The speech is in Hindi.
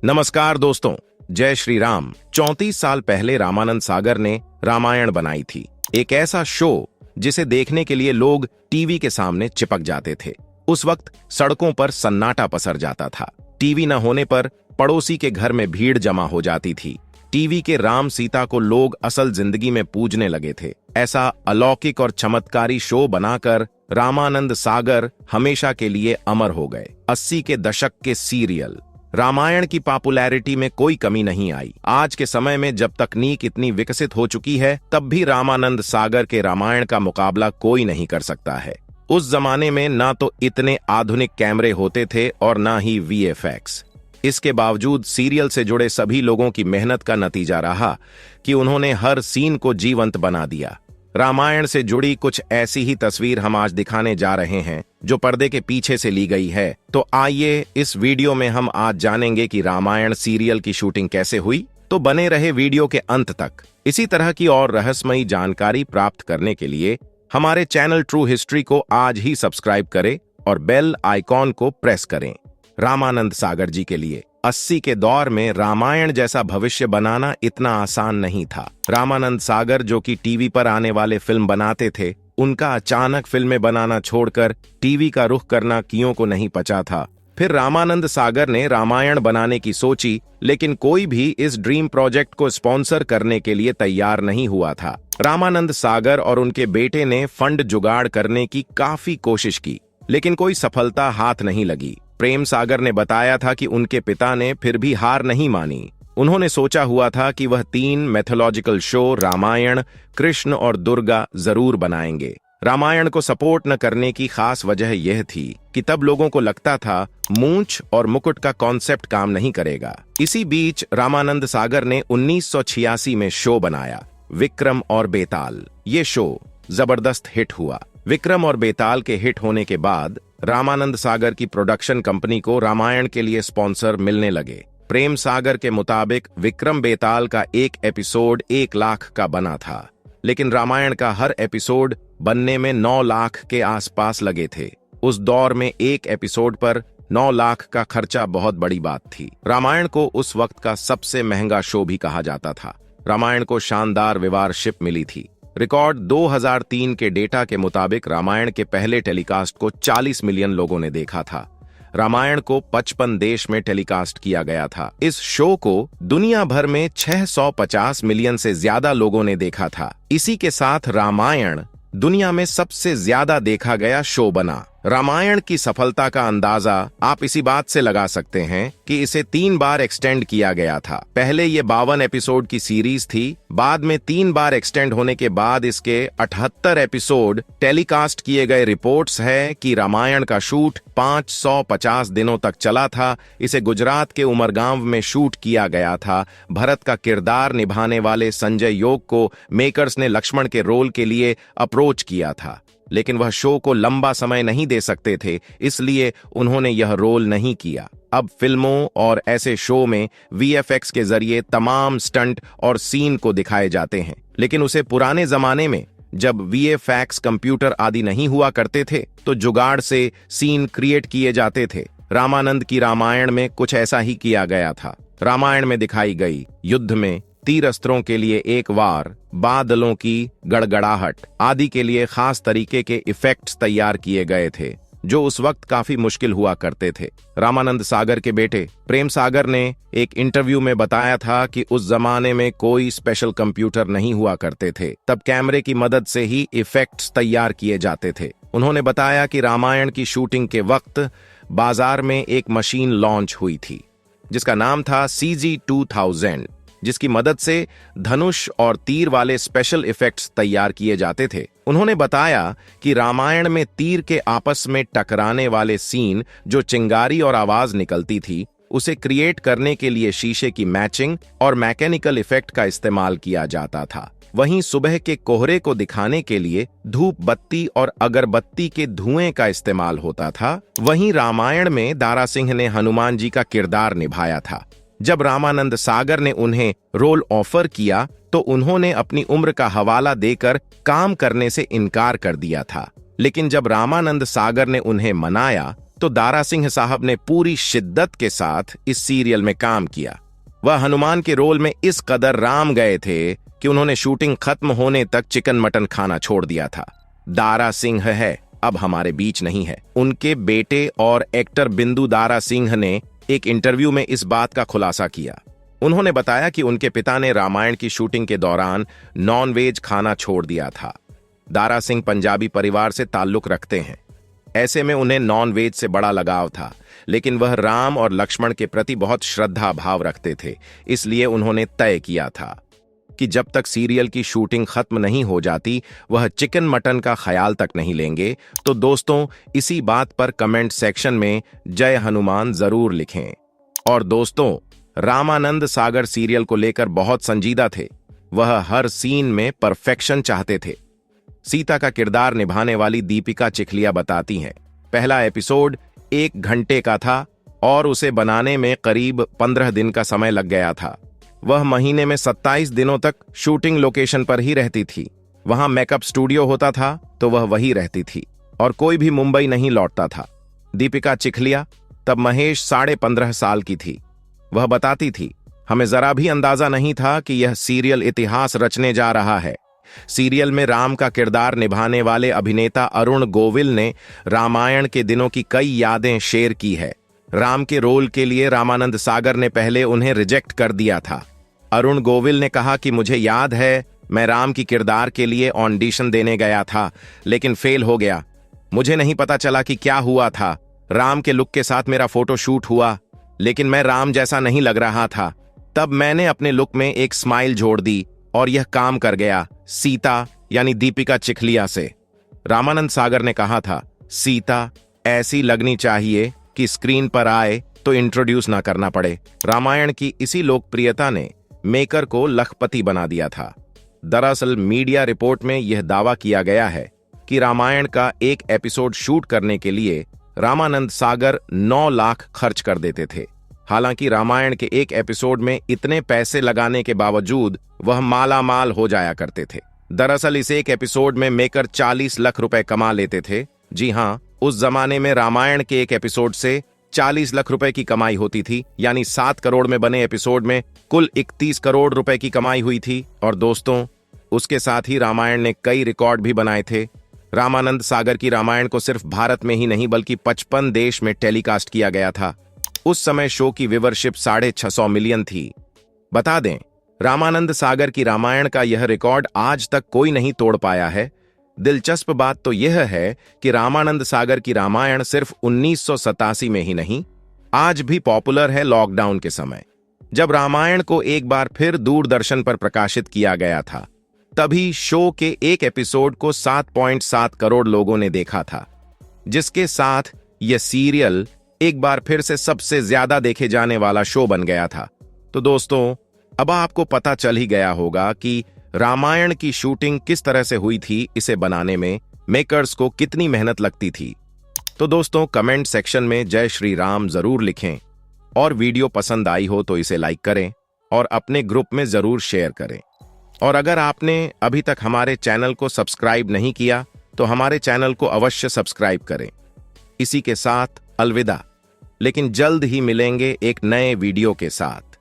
नमस्कार दोस्तों, जय श्री राम। 34 साल पहले रामानंद सागर ने रामायण बनाई थी। एक ऐसा शो जिसे देखने के लिए लोग टीवी के सामने चिपक जाते थे। उस वक्त सड़कों पर सन्नाटा पसर जाता था। टीवी न होने पर पड़ोसी के घर में भीड़ जमा हो जाती थी। टीवी के राम सीता को लोग असल जिंदगी में पूजने लगे थे। ऐसा अलौकिक और चमत्कारी शो बनाकर रामानंद सागर हमेशा के लिए अमर हो गए। 80 के दशक के सीरियल रामायण की पॉपुलैरिटी में कोई कमी नहीं आई। आज के समय में जब तकनीक इतनी विकसित हो चुकी है, तब भी रामानंद सागर के रामायण का मुकाबला कोई नहीं कर सकता है। उस जमाने में ना तो इतने आधुनिक कैमरे होते थे और ना ही VFX। इसके बावजूद सीरियल से जुड़े सभी लोगों की मेहनत का नतीजा रहा कि उन्होंने हर सीन को जीवंत बना दिया। रामायण से जुड़ी कुछ ऐसी ही तस्वीर हम आज दिखाने जा रहे हैं जो पर्दे के पीछे से ली गई है। तो आइए इस वीडियो में हम आज जानेंगे कि रामायण सीरियल की शूटिंग कैसे हुई। तो बने रहे वीडियो के अंत तक। इसी तरह की और रहस्यमयी जानकारी प्राप्त करने के लिए हमारे चैनल ट्रू हिस्ट्री को आज ही सब्सक्राइब करें और बेल आइकॉन को प्रेस करें। रामानंद सागर जी के लिए 80 के दौर में रामायण जैसा भविष्य बनाना इतना आसान नहीं था। रामानंद सागर जो कि टीवी पर आने वाले फिल्म बनाते थे, उनका अचानक फिल्में बनाना छोड़कर टीवी का रुख करना कियों को नहीं पचा था। फिर रामानंद सागर ने रामायण बनाने की सोची, लेकिन कोई भी इस ड्रीम प्रोजेक्ट को स्पॉन्सर करने के लिए तैयार नहीं हुआ था। रामानंद सागर और उनके बेटे ने फंड जुगाड़ करने की काफी कोशिश की, लेकिन कोई सफलता हाथ नहीं लगी। प्रेम सागर ने बताया था कि उनके पिता ने फिर भी हार नहीं मानी। उन्होंने सोचा हुआ था कि वह 3 मैथोलॉजिकल शो रामायण, कृष्ण और दुर्गा जरूर बनाएंगे। रामायण को सपोर्ट न करने की खास वजह यह थी कि तब लोगों को लगता था मूंछ और मुकुट का कॉन्सेप्ट काम नहीं करेगा। इसी बीच रामानंद सागर ने 1986 में शो बनाया विक्रम और बेताल। ये शो जबरदस्त हिट हुआ। विक्रम और बेताल के हिट होने के बाद रामानंद सागर की प्रोडक्शन कंपनी को रामायण के लिए स्पॉन्सर मिलने लगे। प्रेम सागर के मुताबिक विक्रम बेताल का एक एपिसोड 1 लाख का बना था, लेकिन रामायण का हर एपिसोड बनने में 9 लाख के आसपास लगे थे। उस दौर में एक एपिसोड पर 9 लाख का खर्चा बहुत बड़ी बात थी। रामायण को उस वक्त का सबसे महंगा शो भी कहा जाता था। रामायण को शानदार व्यूअरशिप मिली थी। रिकॉर्ड 2003 के डेटा के मुताबिक रामायण के पहले टेलीकास्ट को 40 मिलियन लोगों ने देखा था। रामायण को 55 देश में टेलीकास्ट किया गया था। इस शो को दुनिया भर में 650 मिलियन से ज्यादा लोगों ने देखा था। इसी के साथ रामायण दुनिया में सबसे ज्यादा देखा गया शो बना। रामायण की सफलता का अंदाजा आप इसी बात से लगा सकते हैं कि इसे 3 बार एक्सटेंड किया गया था। पहले ये 52 एपिसोड की सीरीज थी, बाद में 3 बार एक्सटेंड होने के बाद इसके 78 एपिसोड टेलीकास्ट किए गए। रिपोर्ट्स है कि रामायण का शूट 550 दिनों तक चला था। इसे गुजरात के उमरगांव में शूट किया गया था। भरत का किरदार निभाने वाले संजय योग को मेकर्स ने लक्ष्मण के रोल के लिए अप्रोच किया था, लेकिन वह शो को लंबा समय नहीं दे सकते थे, इसलिए उन्होंने यह रोल नहीं किया। अब फिल्मों और ऐसे शो में VFX के जरिए तमाम स्टंट और सीन को दिखाए जाते हैं, लेकिन उसे पुराने जमाने में जब VFX कंप्यूटर आदि नहीं हुआ करते थे तो जुगाड़ से सीन क्रिएट किए जाते थे। रामानंद की रामायण में कुछ ऐसा ही किया गया था। रामायण में दिखाई गई युद्ध में तीर अस्त्रों के लिए एक वार, बादलों की गड़गड़ाहट आदि के लिए खास तरीके के इफेक्ट्स तैयार किए गए थे, जो उस वक्त काफी मुश्किल हुआ करते थे। रामानंद सागर के बेटे प्रेम सागर ने एक इंटरव्यू में बताया था कि उस जमाने में कोई स्पेशल कंप्यूटर नहीं हुआ करते थे, तब कैमरे की मदद से ही इफेक्ट्स तैयार किए जाते थे। उन्होंने बताया कि रामायण की शूटिंग के वक्त बाजार में एक मशीन लॉन्च हुई थी जिसका नाम था CG-2000, जिसकी मदद से धनुष और तीर वाले स्पेशल इफेक्ट्स तैयार किए जाते थे। उन्होंने बताया कि रामायण में तीर के आपस में टकराने वाले सीन जो चिंगारी और आवाज निकलती थी, उसे क्रिएट करने के लिए शीशे की मैचिंग और मैकेनिकल इफेक्ट का इस्तेमाल किया जाता था। वहीं सुबह के कोहरे को दिखाने के लिए धूप बत्ती और अगरबत्ती के धुएं का इस्तेमाल होता था। वहीं रामायण में दारा सिंह ने हनुमान जी का किरदार निभाया था। जब रामानंद सागर ने उन्हें रोल ऑफर किया तो उन्होंने अपनी उम्र का हवाला देकर काम करने से इनकार कर दिया था, लेकिन जब रामानंद सागर ने उन्हें मनाया तो दारा सिंह साहब ने पूरी शिद्दत के साथ इस सीरियल में काम किया। वह हनुमान के रोल में इस कदर राम गए थे कि उन्होंने शूटिंग खत्म होने तक चिकन मटन खाना छोड़ दिया था। दारा सिंह है, अब हमारे बीच नहीं है। उनके बेटे और एक्टर बिंदु दारा सिंह ने एक इंटरव्यू में इस बात का खुलासा किया। उन्होंने बताया कि उनके पिता ने रामायण की शूटिंग के दौरान नॉनवेज खाना छोड़ दिया था। दारा सिंह पंजाबी परिवार से ताल्लुक रखते हैं, ऐसे में उन्हें नॉनवेज से बड़ा लगाव था, लेकिन वह राम और लक्ष्मण के प्रति बहुत श्रद्धा भाव रखते थे। इसलिए उन्होंने तय किया था कि जब तक सीरियल की शूटिंग खत्म नहीं हो जाती वह चिकन मटन का ख्याल तक नहीं लेंगे। तो दोस्तों, इसी बात पर कमेंट सेक्शन में जय हनुमान जरूर लिखें। और दोस्तों, रामानंद सागर सीरियल को लेकर बहुत संजीदा थे। वह हर सीन में परफेक्शन चाहते थे। सीता का किरदार निभाने वाली दीपिका चिखलिया बताती हैं, पहला एपिसोड 1 घंटे का था और उसे बनाने में करीब 15 दिन का समय लग गया था। वह महीने में 27 दिनों तक शूटिंग लोकेशन पर ही रहती थी। वहां मेकअप स्टूडियो होता था तो वह वही रहती थी और कोई भी मुंबई नहीं लौटता था। दीपिका चिखलिया तब महेश 15.5 साल की थी। वह बताती थी, हमें जरा भी अंदाजा नहीं था कि यह सीरियल इतिहास रचने जा रहा है। सीरियल में राम का किरदार निभाने वाले अभिनेता अरुण गोविल ने रामायण के दिनों की कई यादें शेयर की है। राम के रोल के लिए रामानंद सागर ने पहले उन्हें रिजेक्ट कर दिया था। अरुण गोविल ने कहा कि मुझे याद है, मैं राम की किरदार के लिए ऑडिशन देने गया था लेकिन फेल हो गया। मुझे नहीं पता चला कि क्या हुआ था। राम के लुक के साथ मेरा फोटो शूट हुआ लेकिन मैं राम जैसा नहीं लग रहा था। तब मैंने अपने लुक में एक स्माइल जोड़ दी और यह काम कर गया। सीता यानी दीपिका चिखलिया से रामानंद सागर ने कहा था, सीता ऐसी लगनी चाहिए कि स्क्रीन पर आए तो इंट्रोड्यूस ना करना पड़े। रामायण की इसी लोकप्रियता ने मेकर को लखपति बना दिया था। दरअसल मीडिया रिपोर्ट में यह दावा किया गया है कि रामायण का एक एपिसोड शूट करने के लिए रामानंद सागर 9 लाख खर्च कर देते थे। हालांकि रामायण के एक एपिसोड में इतने पैसे लगाने के बावजूद वह माला माल हो जाया करते थे। दरअसल इस एक एपिसोड में मेकर 40 लाख रुपए कमा लेते थे। जी हां, उस जमाने में रामायण के एक एपिसोड से 40 लाख रुपए की कमाई होती थी, यानी 7 करोड़ में बने एपिसोड में कुल 31 करोड़ रुपए की कमाई हुई थी। और दोस्तों, उसके साथ ही रामायण ने कई रिकॉर्ड भी बनाए थे। रामानंद सागर की रामायण को सिर्फ भारत में ही नहीं बल्कि 55 देश में टेलीकास्ट किया गया था। उस समय शो की व्यूवरशिप 650 मिलियन थी। बता दें, रामानंद सागर की रामायण का यह रिकॉर्ड आज तक कोई नहीं तोड़ पाया है। दिलचस्प बात तो यह है कि रामानंद सागर की रामायण सिर्फ 1987 में ही नहीं, आज भी पॉपुलर है। लॉकडाउन के समय जब रामायण को एक बार फिर दूरदर्शन पर प्रकाशित किया गया था, तभी शो के एक एपिसोड को 7.7 करोड़ लोगों ने देखा था, जिसके साथ यह सीरियल एक बार फिर से सबसे ज्यादा देखे जाने वाला शो बन गया था। तो दोस्तों, अब आपको पता चल ही गया होगा कि रामायण की शूटिंग किस तरह से हुई थी। इसे बनाने में मेकर्स को कितनी मेहनत लगती थी। तो दोस्तों, कमेंट सेक्शन में जय श्री राम जरूर लिखें और वीडियो पसंद आई हो तो इसे लाइक करें और अपने ग्रुप में जरूर शेयर करें। और अगर आपने अभी तक हमारे चैनल को सब्सक्राइब नहीं किया तो हमारे चैनल को अवश्य सब्सक्राइब करें। इसी के साथ अलविदा, लेकिन जल्द ही मिलेंगे एक नए वीडियो के साथ।